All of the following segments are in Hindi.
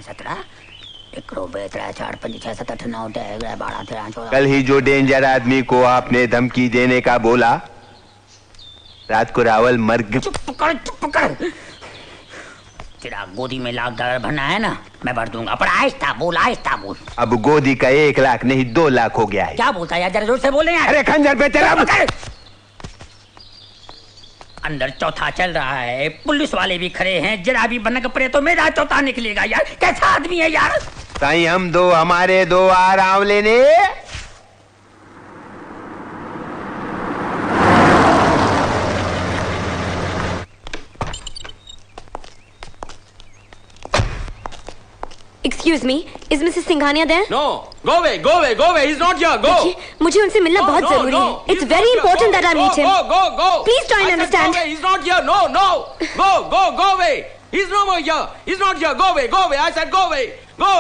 17 1 रुपये 3 4 5 6 7 8 9 10 11 12 13 14। कल ही जो डेंजर आदमी को आपने धमकी देने का बोला, रात को रावल मर गया। चुप कर। तेरा गोदी में $1,00,000 भरना है ना, मैं भर दूंगा, पर आहिस्ता बोल। अब गोदी का 1 लाख नहीं 2 लाख हो गया है। क्या बोलता है यार, जरा जोर से बोले यार। अरे खंजर पे तेरा अंदर चौथा चल रहा है, पुलिस वाले भी खड़े हैं, जरा भी बनक पड़े तो मेरा चौथा निकलेगा यार। कैसा आदमी है यार। ताई हम दो, हमारे 2 आराम लेने। Excuse me, is Mrs. Singhania there? No, go away. He's not here. Go. मुझे उनसे मिलना बहुत जरूरी है. It's very important that I meet him. Go. Please try and understand. He's not here. No. Go away. He's no more here. He's not here. Go away. I said go away. Go.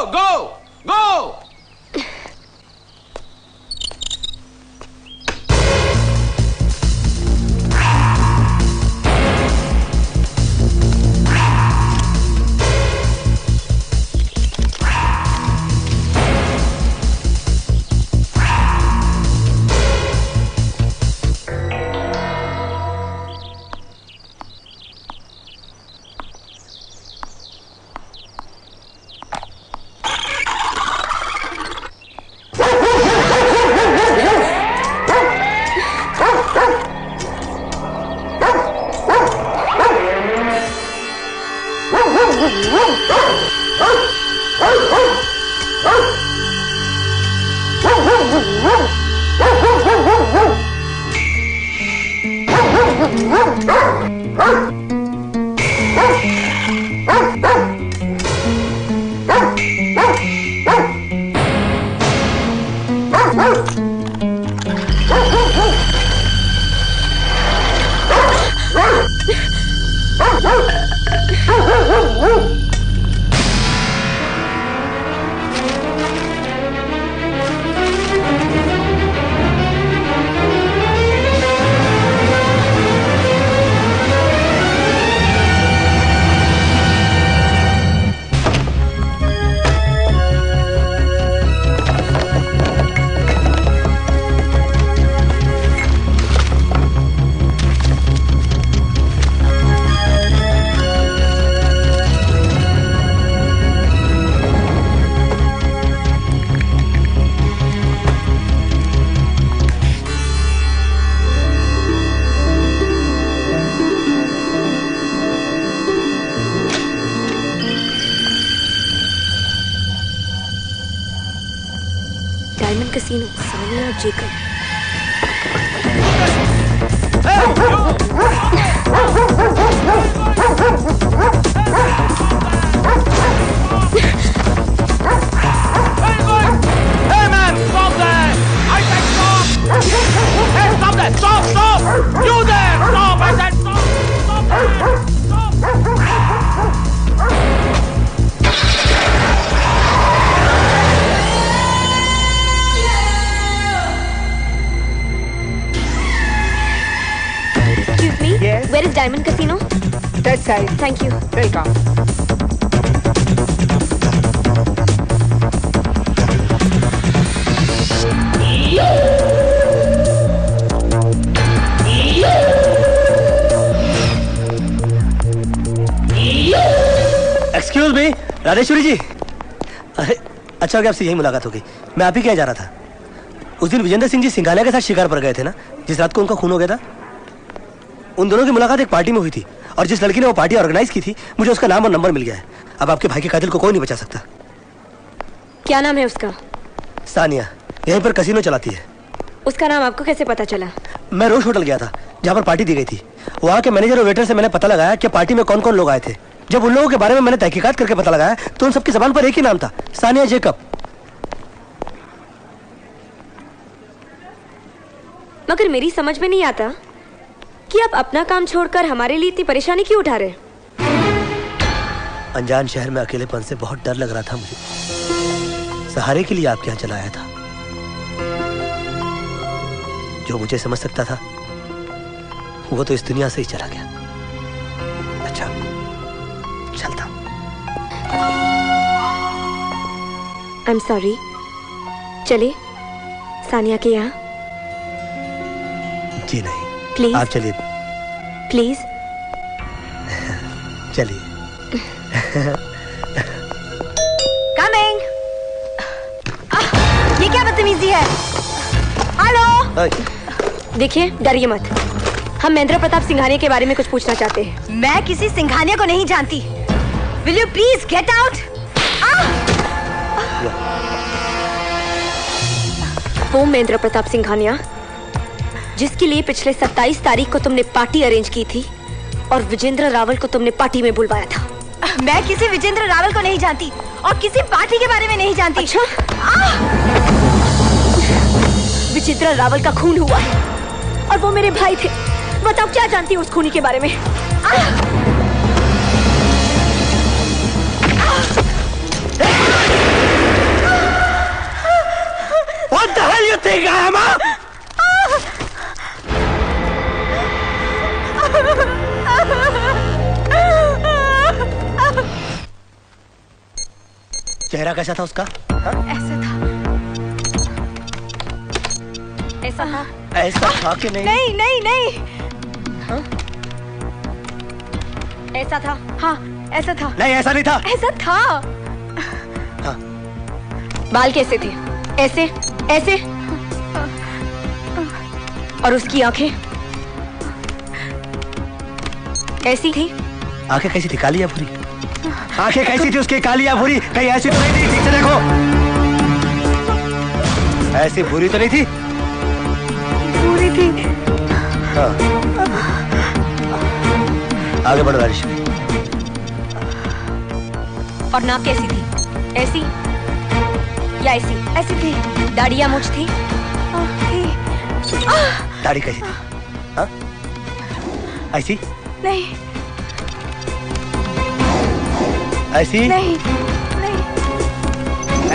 Diamond casino, Sania और Jacob. Hey man, stop there! I said stop! Hey, stop there! Stop! You there! Stop! I said stop! Excuse me? Yes? Where is Diamond Casino? That side. Thank you. Welcome. Excuse me, Radheshwari ji. अरे अच्छा हो गया आपसे यही मुलाकात हो गई। मैं आप ही क्या जा रहा था। उस दिन विजेंद्र सिंह जी सिंघानिया के साथ शिकार पर गए थे ना, जिस रात को उनका खून हो गया था। उन दोनों की मुलाकात एक पार्टी में हुई थी और जिस लड़की ने वो पार्टी ऑर्गेनाइज की थी, मुझे उसका नाम और नंबर मिल गया है। अब आपके भाई के कातिल को कोई नहीं बचा सकता। क्या नाम है उसका? सानिया, यहीं पर कसिनो चलाती है। उसका नाम आपको कैसे पता चला? मैं रोज होटल गया था जहाँ पर पार्टी दी गई थी। वहाँ के मैनेजर और वेटर से मैंने पता लगाया कि पार्टी में कौन कौन लोग आए थे। जब उन लोगों के बारे में मैंने तहकीकात करके पता लगाया तो उन सबकी जबान पर एक ही नाम था, सानिया जेकब। मगर मेरी समझ में नहीं आता कि आप अपना काम छोड़कर हमारे लिए इतनी परेशानी क्यों उठा रहे? अनजान शहर में अकेलेपन से बहुत डर लग रहा था मुझे। सहारे के लिए आपके यहाँ चला आया था। जो मुझे समझ सकता था वो तो इस दुनिया से ही चला गया। अच्छा, चलता। आई एम सॉरी। चले सानिया के यहाँ? जी नहीं, प्लीज आप चलिए। प्लीज चलिए। कमिंग। ये क्या बदतमीजी है? हेलो। देखिए, डरिए मत। हम महेंद्र प्रताप सिंघानिया के बारे में कुछ पूछना चाहते हैं। मैं किसी सिंघानिया को नहीं जानती। Will you please get out? वो महेंद्र प्रताप सिंघानिया जिसके लिए पिछले 27 तारीख को तुमने पार्टी अरेंज की थी और विजेंद्र रावल को तुमने पार्टी में बुलवाया था। मैं किसी विजेंद्र रावल को नहीं जानती और किसी पार्टी के बारे में नहीं जानती। अच्छा? विजेंद्र रावल का खून हुआ है और वो मेरे भाई थे। बताओ क्या जानती हो उस खूनी के बारे में? What the hell you think I am? चेहरा कैसा था उसका? ऐसा था। ऐसा था? ऐसा था कि नहीं? नहीं नहीं नहीं। हाँ? ऐसा था? हाँ ऐसा था। नहीं, ऐसा नहीं था। ऐसा था। हाँ। बाल कैसे थे? ऐसे ऐसे? और उसकी आंखें ऐसी थी? आंखें कैसी थी? काली या भूरी? आंखें कैसी थी उसकी? काली या भूरी? कहीं ऐसी तो नहीं थी? ठीक से देखो। ऐसी भूरी तो नहीं थी? पूरी थी। हाँ। आगे बढ़ो राजेश। और नाक कैसी थी? ऐसी या ऐसी? ऐसी थी। दाढ़ी या मूंछ थी? दाढ़ी कैसी थी? हाँ? ऐसी? नहीं ऐसी? नहीं नहीं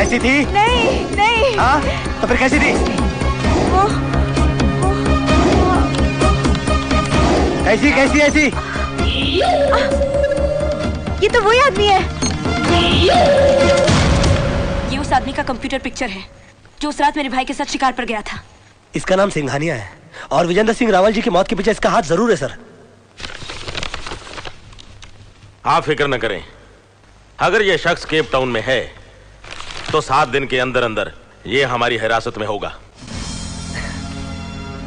ऐसी थी? नहीं नहीं। हाँ? तो फिर कैसी थी? कैसी कैसी ऐसी? ये तो वही आदमी है। ये उस आदमी का कंप्यूटर पिक्चर है जो उस रात मेरे भाई के साथ शिकार पर गया था। इसका नाम सिंघानिया है और विजेंद्र सिंह रावल जी की मौत के पीछे इसका हाथ जरूर है सर। आप फिक्र न करें, अगर यह शख्स केप टाउन में है तो 7 दिन के अंदर अंदर यह हमारी हिरासत में होगा।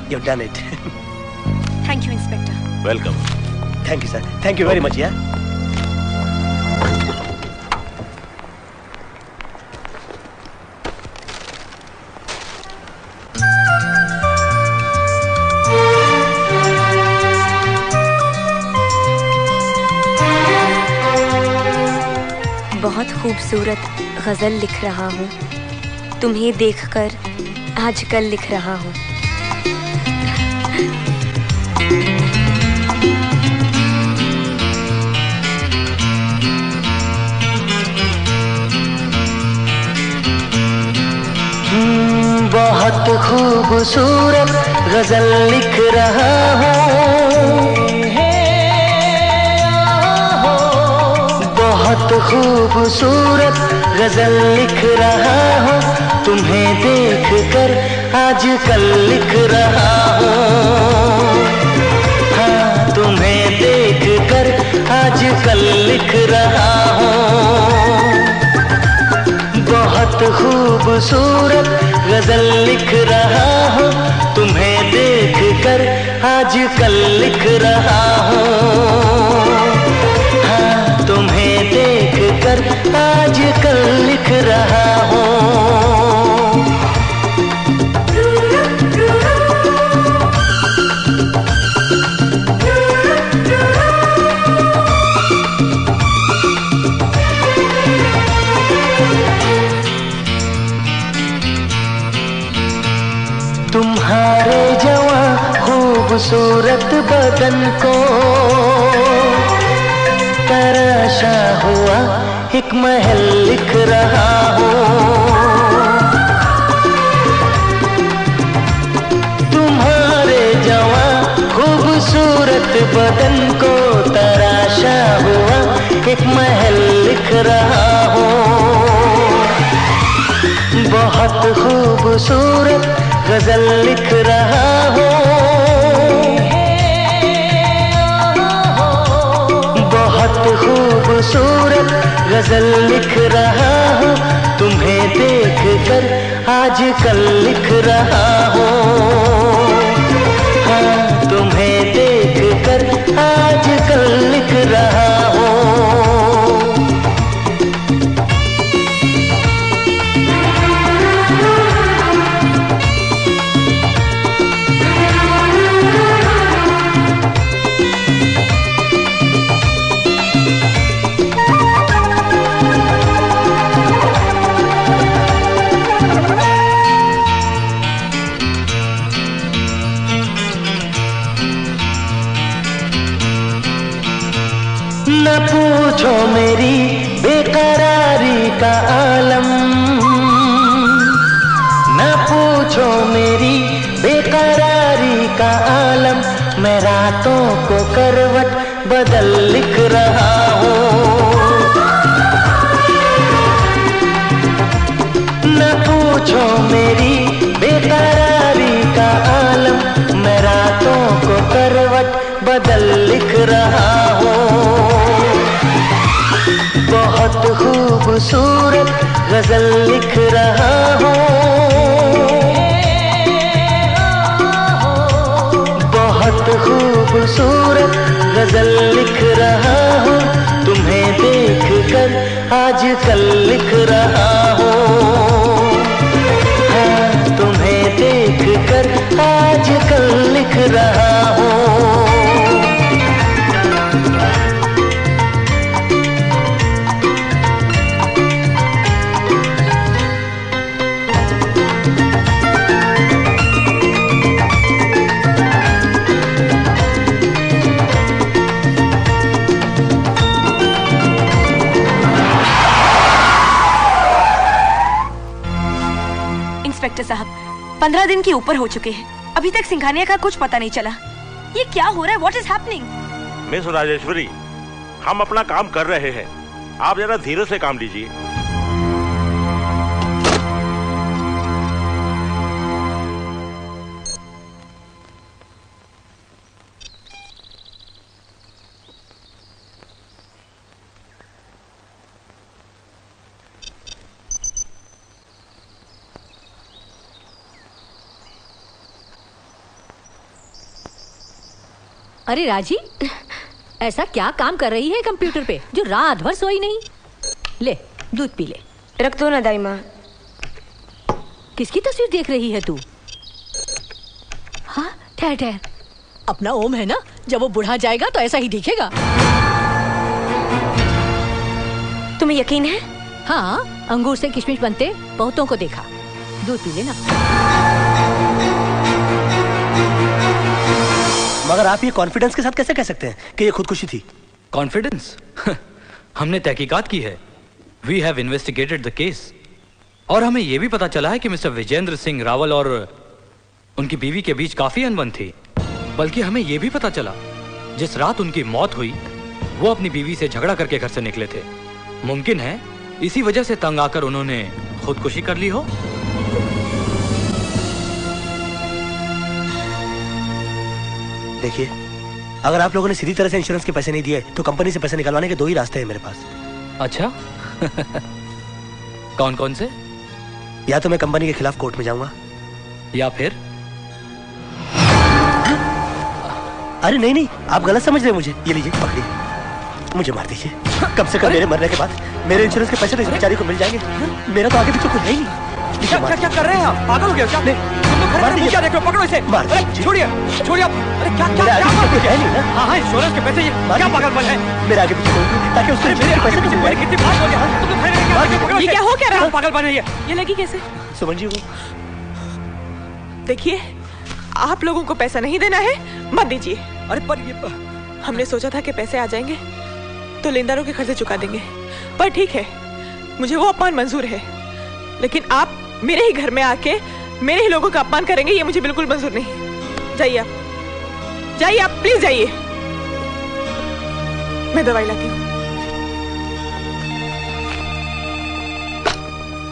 You've done it. Thank you inspector. Welcome. Thank you sir. Thank you very much यार। बहुत खूबसूरत गजल लिख रहा हूँ, तुम्हें देखकर आजकल लिख रहा हूँ। बहुत खूबसूरत गजल लिख रहा हूँ, बहुत खूबसूरत गजल लिख रहा हूँ, तुम्हें देख कर आजकल लिख रहा हूँ। हाँ, तुम्हें देख कर आजकल लिख रहा हूँ। बहुत खूबसूरत गजल लिख रहा हूँ, तुम्हें देख कर आजकल लिख रहा हूँ। हाँ, तुम्हें देख कर आजकल लिख रहा हूँ। तुम्हारे जवां खूबसूरत बदन को तराशा हुआ एक महल लिख रहा हूँ। तुम्हारे जवां खूबसूरत बदन को तराशा हुआ एक महल लिख रहा हूँ। बहुत खूबसूरत गजल लिख रहा हूँ, बहुत खूबसूरत गजल लिख रहा हूँ, तुम्हें देख कर आजकल लिख रहा हूँ, हाँ तुम्हें देख कर आजकल लिख रहा हूँ। न पूछो मेरी बेकरारी का आलम, न पूछो मेरी बेकरारी का आलम, मैं रातों को करवट बदल लिख रहा हूँ, न पूछो मेरी बेकरारी का आलम, मैं रातों को करवट बदल लिख रहा हूँ, बहुत खूबसूरत गजल लिख रहा हूँ, बहुत खूबसूरत गजल लिख रहा हूँ, तुम्हें देख कर आजकल लिख रहा हूँ, हाँ तुम्हें देख कर आजकल लिख रहा हूँ। इंस्पेक्टर साहब, 15 दिन के ऊपर हो चुके हैं, अभी तक सिंघानिया का कुछ पता नहीं चला। ये क्या हो रहा है? What is happening? Miss Rajeshwari, हम अपना काम कर रहे हैं, आप जरा धीरे से काम लीजिए। अरे राजी, ऐसा क्या काम कर रही है कंप्यूटर पे जो रात भर सोई नहीं? ले दूध पी ले। रख दो ना दाई माँ। किसकी तस्वीर देख रही है तू? हाँ ठहर ठहर, अपना ओम है ना, जब वो बूढ़ा जाएगा तो ऐसा ही दिखेगा। तुम्हें यकीन है? हाँ, अंगूर से किशमिश बनते बहुतों को देखा। दूध पी लेना। मगर आप ये कॉन्फिडेंस के साथ कैसे कह सकते हैं कि ये खुदकुशी थी? कॉन्फिडेंस? हमने तहकीकात की है। We have investigated the case और हमें यह भी पता चला है कि मिस्टर विजेंद्र सिंह रावल और उनकी बीवी के बीच काफी अनबन थी। बल्कि हमें यह भी पता चला जिस रात उनकी मौत हुई वो अपनी बीवी से झगड़ा करके घर से निकले थे। मुमकिन है इसी वजह से तंग आकर उन्होंने खुदकुशी कर ली हो। देखिए, अगर आप लोगों ने सीधी तरह से इंश्योरेंस के पैसे नहीं दिए तो कंपनी से पैसे निकलवाने के दो ही रास्ते हैं मेरे पास। अच्छा कौन कौन से? या तो मैं कंपनी के खिलाफ कोर्ट में जाऊंगा या फिर अरे नहीं नहीं, आप गलत समझ रहे हैं मुझे। ये लीजिए पकड़िए, मुझे मार दीजिए। कम से कम मेरे मरने के बाद मेरे इंश्योरेंस के पैसे तो इस बेचारी को मिल जाएंगे। मेरा तो आगे पीछे कुछ है ही नहीं। क्या कर रहे हैं आप? पागल हो गए क्या? तुम लोग खड़े हैं, क्या देख रहे हो? पकड़ो इसे। छोड़िए छोड़िए। अरे क्या क्या क्या है नहीं ना? हाँ हाँ, इंश्योरेंस के पैसे, ये क्या पागलपन है? मेरे आगे पीछे ताकि उसके कितनी बात हो गया। तुम लोग खड़े हैं, पकड़ो इसे। ये क्या हो क्या रहा? पागलपन है ये लगी कैसे? सुमन जी, वो देखिए, आप लोगों को पैसा नहीं देना है, मत दीजिए। अरे पर ये हमने सोचा था कि पैसे आ जाएंगे तो लेनदारों के कर्जे चुका देंगे, पर ठीक है, मुझे वो अपमान मंजूर है, लेकिन आप मेरे ही घर में आके मेरे ही लोगों का अपमान करेंगे, ये मुझे बिल्कुल मंजूर नहीं। जाइए आप, जाइए आप, प्लीज जाइए। मैं दवाई लाती हूँ।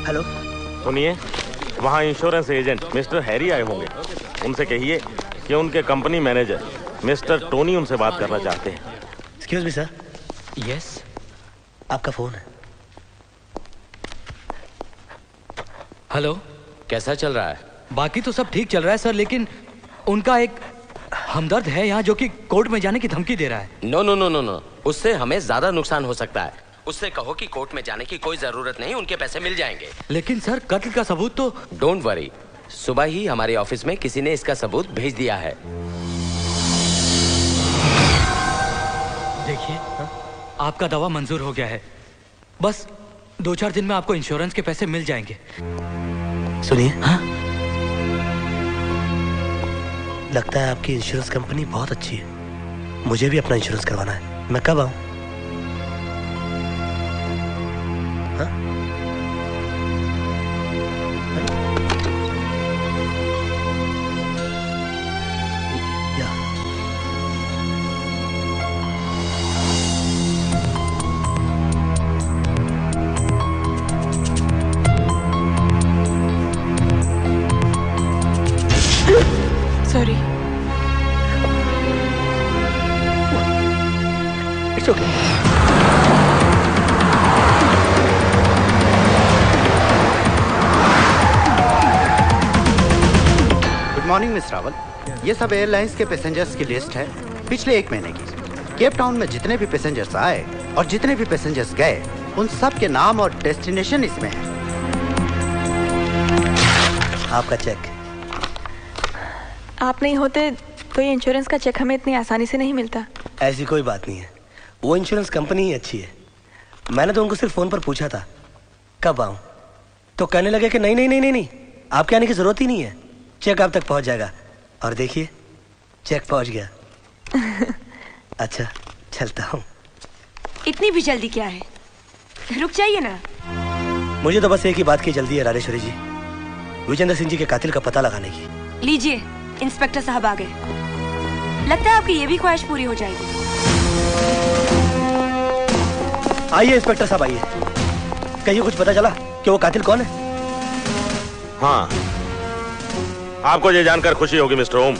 हेलो, सुनिए, वहाँ इंश्योरेंस एजेंट मिस्टर हैरी आए होंगे। उनसे कहिए कि उनके कंपनी मैनेजर मिस्टर टोनी उनसे बात करना चाहते हैं। Excuse me sir. यस, आपका फोन है। हेलो, कैसा चल रहा है? बाकी तो सब ठीक चल रहा है सर, लेकिन उनका एक हमदर्द है यहाँ जो कि कोर्ट में जाने की धमकी दे रहा है। No no no no no, उससे हमें ज्यादा नुकसान हो सकता है। उससे कहो कि कोर्ट में जाने की कोई जरूरत नहीं, उनके पैसे मिल जाएंगे। लेकिन सर कत्ल का सबूत तो। डोंट वरी, सुबह ही हमारे ऑफिस में किसी ने इसका सबूत भेज दिया है। देखिए, आपका दावा मंजूर हो गया है। बस 2-4 दिन में आपको इंश्योरेंस के पैसे मिल जाएंगे। सुनिए, हाँ? लगता है आपकी इंश्योरेंस कंपनी बहुत अच्छी है। मुझे भी अपना इंश्योरेंस करवाना है। मैं कब आऊं? Sorry. It's okay. Good morning miss Rawal. ये सब एयरलाइंस के पैसेंजर्स की लिस्ट है पिछले 1 महीने की। केप टाउन में जितने भी पैसेंजर्स आए और जितने भी पैसेंजर्स गए, उन सब के नाम और डेस्टिनेशन इसमें है। आपका चेक। आप नहीं होते तो ये इंश्योरेंस का चेक हमें इतनी आसानी से नहीं मिलता। ऐसी कोई बात नहीं है, वो इंश्योरेंस कंपनी ही अच्छी है। मैंने तो उनको सिर्फ फोन पर पूछा था कब आऊं, तो कहने लगे कि नहीं नहीं नहीं नहीं नहीं, आपके आने की जरूरत ही नहीं है, चेक आप तक पहुंच जाएगा। और देखिए, चेक पहुंच गया। अच्छा, चलता हूं। इतनी भी जल्दी क्या है, रुक जाइए ना। मुझे तो बस एक ही बात की जल्दी है राजेश्वरी जी, विजेंद्र सिंह जी के कातिल का पता लगाने की। लीजिए, इंस्पेक्टर साहब आ गए। लगता है आपकी ये भी ख्वाहिश पूरी हो जाएगी। आइए इंस्पेक्टर साहब, आइए। कहिए, कुछ पता चला कि वो कातिल कौन है? हाँ, आपको ये जानकर खुशी होगी मिस्टर ओम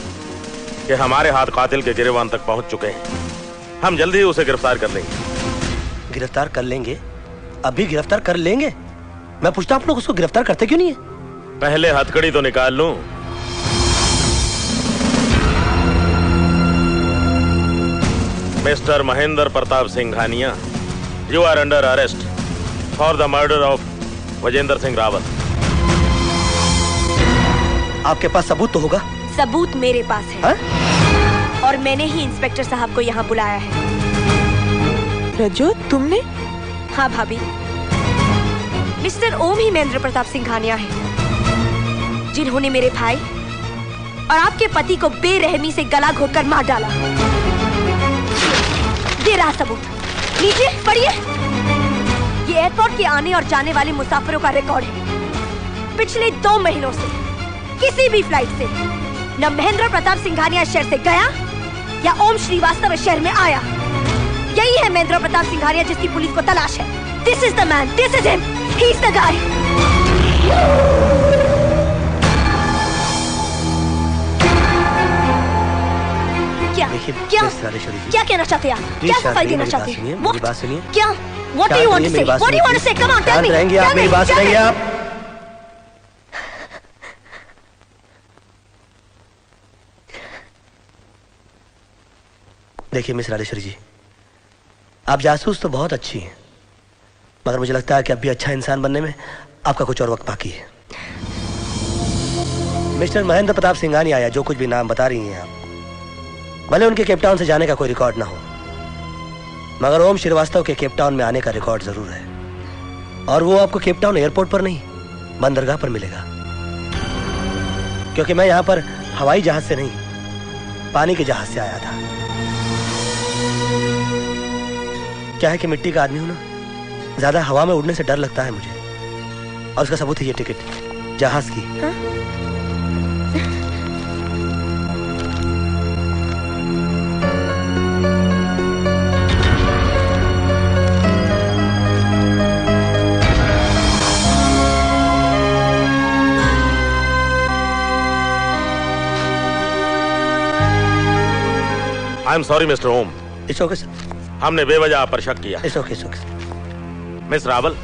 कि हमारे हाथ कातिल के गिरबान तक पहुंच चुके हैं। हम जल्दी ही उसे गिरफ्तार कर लेंगे। गिरफ्तार कर लेंगे? अभी गिरफ्तार कर लेंगे? मैं पूछता आप लोग उसको गिरफ्तार करते क्यों नहीं है? पहले हथकड़ी तो निकाल लूं। Mister Mahendra Pratap Singhania, you are under arrest for the murder of Vijender Singh Rawal. आपके पास सबूत तो होगा? सबूत मेरे पास है, है? और मैंने ही इंस्पेक्टर साहब को यहाँ बुलाया है। रजो, तुमने? हाँ भाभी, मिस्टर ओम ही महेंद्र प्रताप सिंघानिया है, जिन्होंने मेरे भाई और आपके पति को बेरहमी से गला घोटकर मार डाला। ये रहा सबूत, लीजिए पढ़िए। ये एयरपोर्ट के आने और जाने वाले मुसाफिरों का रिकॉर्ड है। पिछले 2 महीनों से किसी भी फ्लाइट से न महेंद्र प्रताप सिंघानिया शहर से गया या ओम श्रीवास्तव शहर में आया। यही है महेंद्र प्रताप सिंघानिया जिसकी पुलिस को तलाश है। This is the man, this is him, he is the guy. क्या क्या कहना चाहते हैं आप? क्या सफाई देना चाहते हैं? मेरी बात सुनिए। क्या? What do you want to say? What do you want to say? Come on, tell me. रहेंगे आप, मेरी बात सुनेंगे आप? देखिए मिस राजेश्वरी जी, आप जासूस तो बहुत अच्छी हैं, मगर मुझे लगता है कि अब भी अच्छा इंसान बनने में आपका कुछ और वक्त बाकी है। मिस्टर महेंद्र प्रताप सिंघानिया आया, जो कुछ भी नाम बता रही हैं आप, भले उनके केपटाउन से जाने का कोई रिकॉर्ड ना हो, मगर ओम श्रीवास्तव के केपटाउन में आने का रिकॉर्ड जरूर है। और वो आपको केपटाउन एयरपोर्ट पर नहीं, बंदरगाह पर मिलेगा। क्योंकि मैं यहाँ पर हवाई जहाज से नहीं, पानी के जहाज से आया था। क्या है कि मिट्टी का आदमी हूं ना, ज्यादा हवा में उड़ने से डर लगता है मुझे। और उसका सबूत है ये टिकट जहाज की। I am sorry mister Om. It's okay sir. हमने बेवजह आप पर शक किया। It's okay sir. Miss Rawal,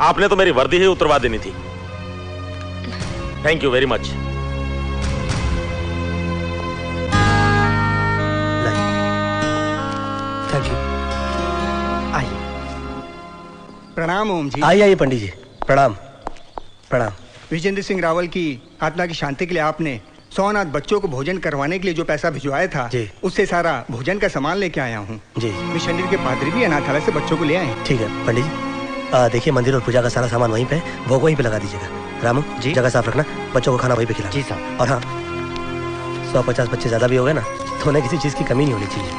आपने तो मेरी वर्दी ही उतरवा देनी थी। Thank you very much. Thank you. आइए। प्रणाम ओम जी। आइए पंडित जी। प्रणाम प्रणाम। विजेंद्र सिंह रावल की आत्मा की शांति के लिए आपने 100 अनाथ बच्चों को भोजन करवाने के लिए जो पैसा भिजवाया था, उससे सारा भोजन का सामान लेके आया हूँ जी। मिशनरी के पादरी भी अनाथालय से बच्चों को ले आए। ठीक है पंडित जी, देखिए मंदिर और पूजा का सारा सामान वहीं पे, भोग वहीं पे लगा दीजिएगा। रामू जी, जगह साफ रखना, बच्चों को खाना वहीं पे खिला। जी साहब। और हाँ, 150 बच्चे ज्यादा भी हो गए ना तो उन्हें किसी चीज की कमी नहीं होनी चाहिए।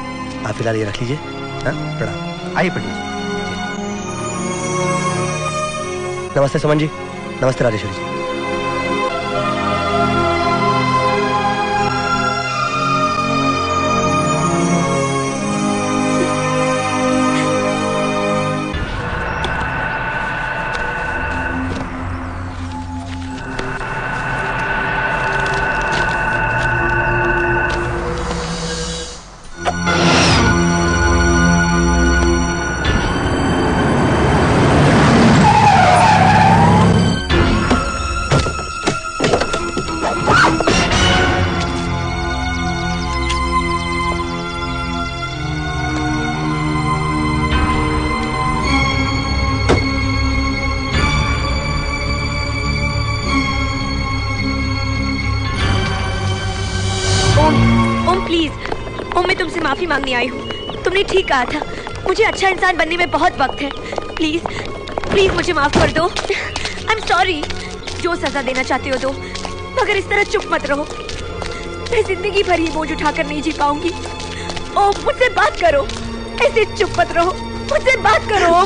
आप फिलहाल ये रख लीजिए। हाँ, प्रणाम। आइए पंडित जी। नमस्ते सुमन जी। नमस्ते राजेश्वरी जी। माफी मांगने आई हूँ। तुमने ठीक कहा था, मुझे अच्छा इंसान बनने में बहुत वक्त है। प्लीज प्लीज मुझे माफ कर दो। आई एम सॉरी। जो सजा देना चाहते हो दो, मगर इस तरह चुप मत रहो। मैं जिंदगी भर ये बोझ उठाकर नहीं जी पाऊंगी। ओ मुझसे बात करो, ऐसे चुप मत रहो, मुझसे बात करो।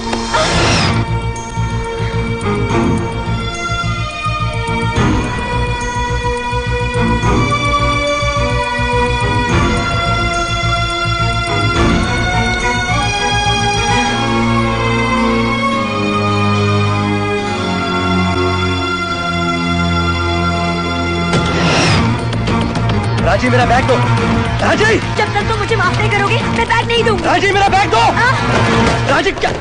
राजी मेरा बैग दो। राजी, जब तक तुम मुझे माफ नहीं करोगे मैं बैग नहीं दूंगा। राजी मेरा बैग दो। राजी क्या?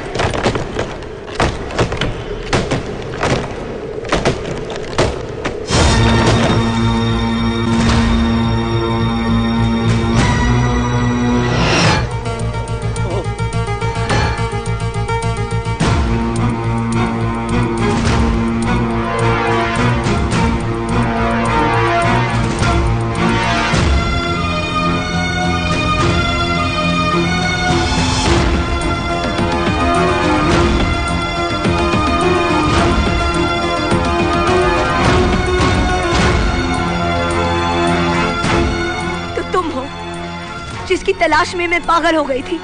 तलाश में मैं पागल हो गई थी।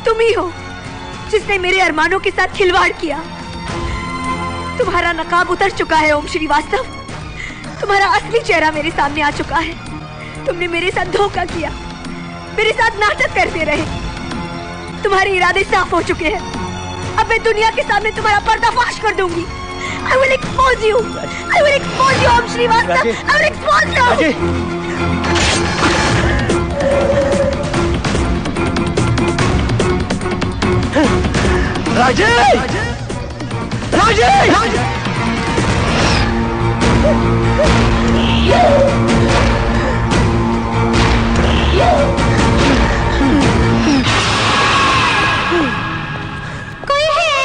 तुम ही हो जिसने मेरे अरमानों के साथ खिलवाड़ किया। तुम्हारा नकाब उतर चुका है ओम श्रीवास्तव। तुम्हारा असली चेहरा मेरे सामने आ चुका है। तुमने मेरे साथ धोखा किया, मेरे साथ नाटक करते रहे। तुम्हारे इरादे साफ हो चुके हैं। अब मैं दुनिया के सामने तुम्हारा पर्दाफाश कर दूंगी। I will expose you. I will expose you Om Srivastava. I will expose you. राजे! राजे! कोई है?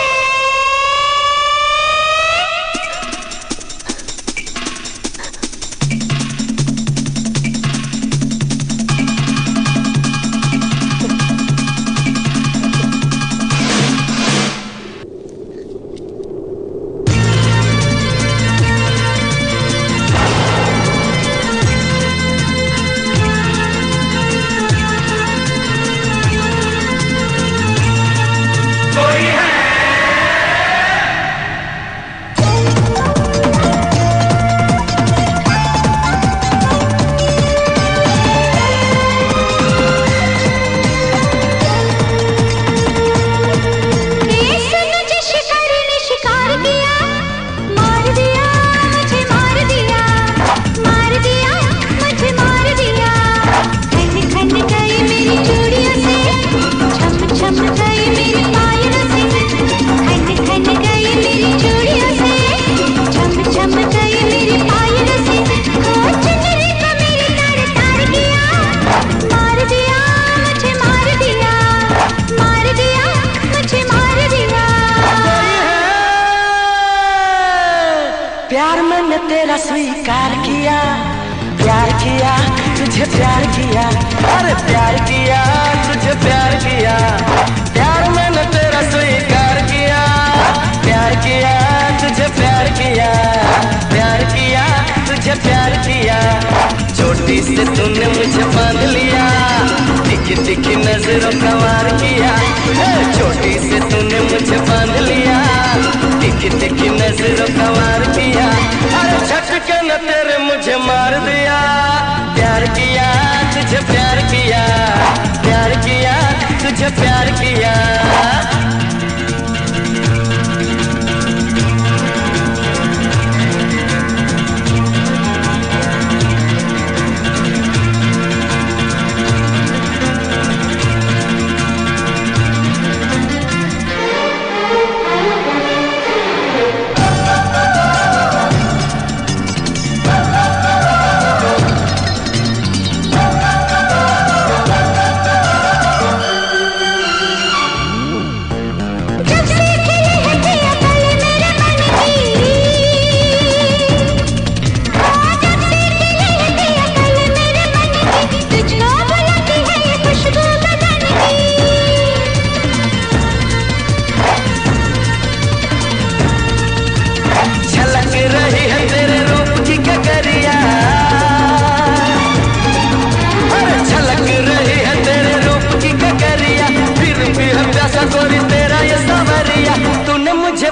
प्यार मैंने तेरा स्वीकार किया, प्यार किया तुझे प्यार किया, अरे प्यार किया तुझे प्यार किया, प्यार मैंने तेरा स्वीकार किया, प्यार किया तुझे प्यार किया, प्यार किया तुझे प्यार किया। चोटी से तूने मुझे बांध लिया, तिखी तिखी नजरों का वार किया, चोटी से तूने मुझे बांध लिया, तिखी तिखी नजरों का वार किया, अरे झटके न तेरे मुझे मार दिया। प्यार किया तुझे प्यार किया, प्यार किया तुझे प्यार किया।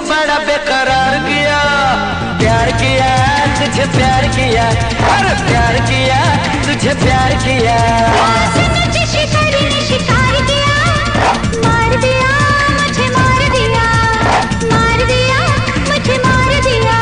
बड़ा बेकरार किया, प्यार किया तुझे प्यार किया, अरे प्यार किया तुझे प्यार किया। मुझे शिकारी ने शिकार किया, मार दिया मुझे मार दिया, मार दिया मुझे मार दिया।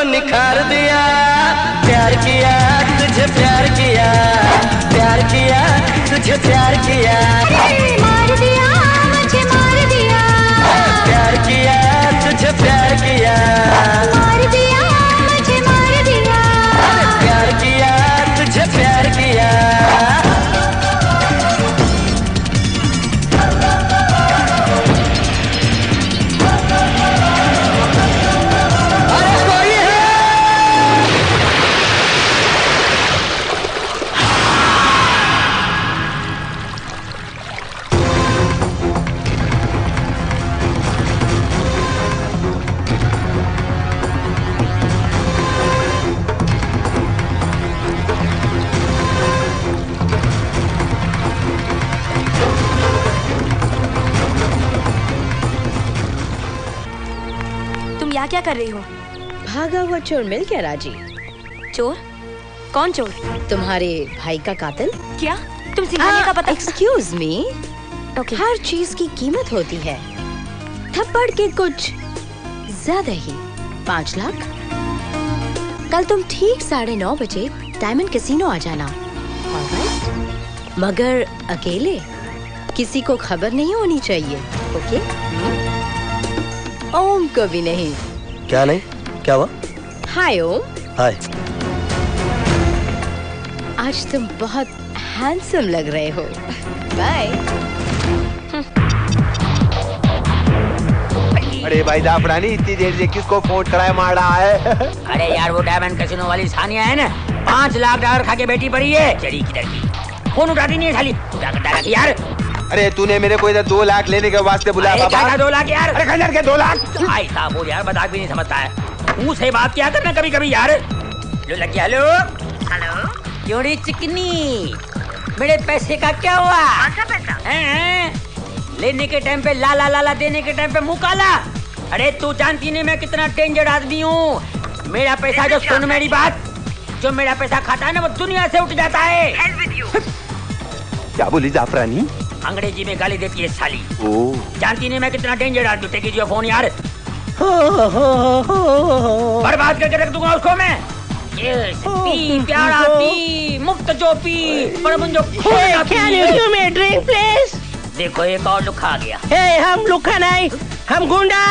निखार दिया, प्यार किया तुझे प्यार किया, प्यार किया तुझे प्यार किया। मार दिया मुझे मार दिया, प्यार किया तुझे प्यार किया, मार दिया मुझे मार दिया, प्यार किया तुझे प्यार किया। क्या कर रही हो? भागा हुआ चोर मिल गया राजी। चोर? कौन चोर? तुम्हारे भाई का कातिल। क्या तुम सिंघानिया का पता? एक्सक्यूज मी, हर चीज की कीमत होती है, थप्पड़ के कुछ ज्यादा ही। 5 लाख। कल तुम ठीक 9:30 बजे डायमंड कैसीनो आ जाना। ऑलराइट? मगर अकेले, किसी को खबर नहीं होनी चाहिए। ओके? ओम को भी नहीं। क्या नहीं? क्या हुआ? हाय ओम। हाय। आज तुम बहुत हैंडसम लग रहे हो। बाय। अरे भाई जाफरानी, इतनी देर से किसको फोन कराए मार रहा है? अरे यार वो डायमंड कैसीनो वाली सानिया है ना, 5 लाख डॉलर खा के बैठी पड़ी है। चली किधर की, फोन उठाती नहीं है साली। उठा कर डाला यार। अरे तूने मेरे को इधर 2 लाख लेने के वास्ते बुलाया बाबा। क्या 2 लाख यार? अरे खंजर के 2 लाख। भाई साहब बोल यार, मजाक भी नहीं समझता है। मुंह से बात किया करना कभी कभी यार। लो लगी। हेलो हेलो, क्यों रे चिकनी, मेरे पैसे का क्या हुआ? कौन सा पैसा? लेने के टाइम पे ला ला ला ला, देने के टाइम पे मुंह काला। अरे तू जानती नहीं मैं कितना डेंजर आदमी हूँ। मेरा पैसा जो, सुन मेरी बात, जो मेरा पैसा खाता है ना वो दुनिया से उठ जाता है। क्या बोली जाफरानी? अंग्रेजी में गाली देती है साली। ओ जानती नहीं मैं कितना डेंजर आदमी। टेक इट योर फोन यार। बर्बाद करके रख दूंगा उसको मैं। पी प्यारा पी, मुफ्त जो पी, पर मुझे Can you give me a drink, please? देखो एक और लुखा आ गया। Hey, हम लुखा नहीं, हम गुंडा।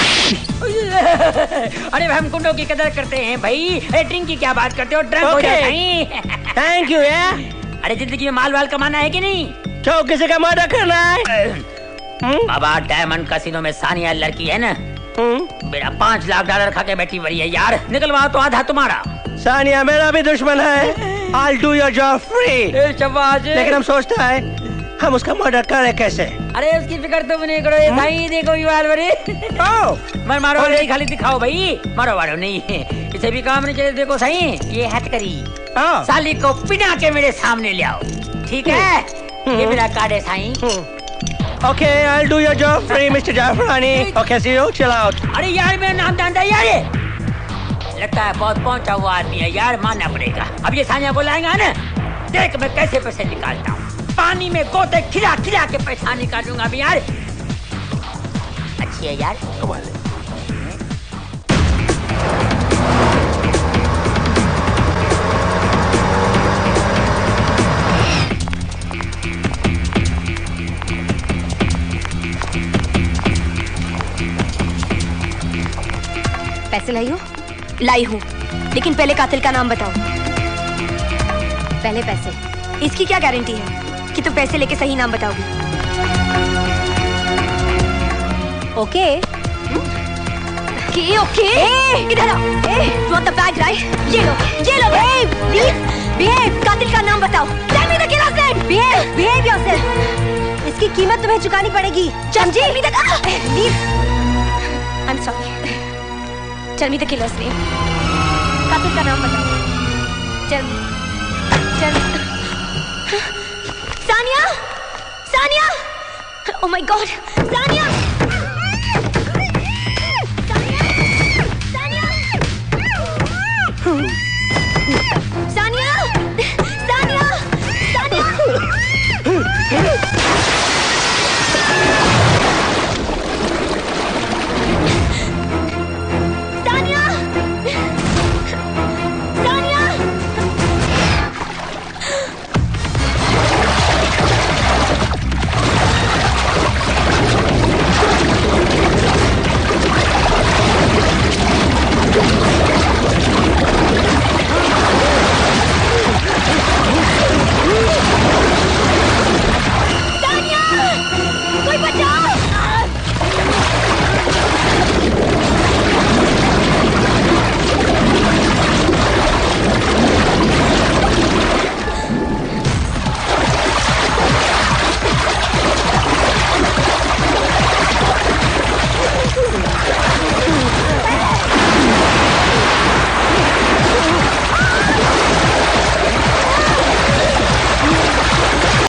अरे हम गुंडों की कदर करते हैं भाई। ड्रिंक की क्या बात करते हो? ड्रंक हो जाता है। Thank you, यार। अरे जिंदगी में माल वाल कमाना है कि नहीं? क्यों, किसी का मर्डर करना है? बाबा डायमंड कैसीनो में सानिया लड़की है ना, मेरा 5 लाख डॉलर खा के बैठी हुई है यार। निकलवा तो आधा तुम्हारा। सानिया मेरा भी दुश्मन है। I'll do your job free। शाबाश। लेकिन हम सोचता है हम उसका मर्डर करें कैसे? अरे उसकी फिक्र तुम नहीं करो, ये भाई देखो ये वाल बरे। मर मारो नहीं, खाली दिखाओ भाई। मारो मारो नहीं, इसे भी काम नहीं चाहिए। देखो सही, ये हथकड़ी साली को पिना के मेरे सामने ले आओ, ठीक है? ये मेरा कार्ड है Sai. Okay, I'll do your job free, Mr. Jafrani. Okay, see you. Chill out. अरे यार मेरा नाम जानता है यार, ये लगता है बहुत पहुंचा हुआ आदमी है यार, मानना पड़ेगा। अब ये सानिया बुलाएगा ना, देख मैं कैसे पैसे निकालता हूँ। पानी में गोते खिला खिला के पैसा निकालूंगा भी यार। अच्छी है यार, कमाल है। पैसे लाई हो? लाई हूँ, लेकिन पहले कातिल का नाम बताओ। पहले पैसे। इसकी क्या गारंटी है कि तू पैसे लेके सही नाम बताओगी? ओके ओके, इधर आओ। You want the bag, right? ये लो प्लीज behave। कातिल का नाम बताओ। Tell me the killer's name। Behave yourself। इसकी कीमत तुम्हें चुकानी पड़ेगी, समझी? Please, I'm sorry। Tell me the killer's name। कातिल का नाम बताओ। Tell me। Sania! Oh my God! Sania!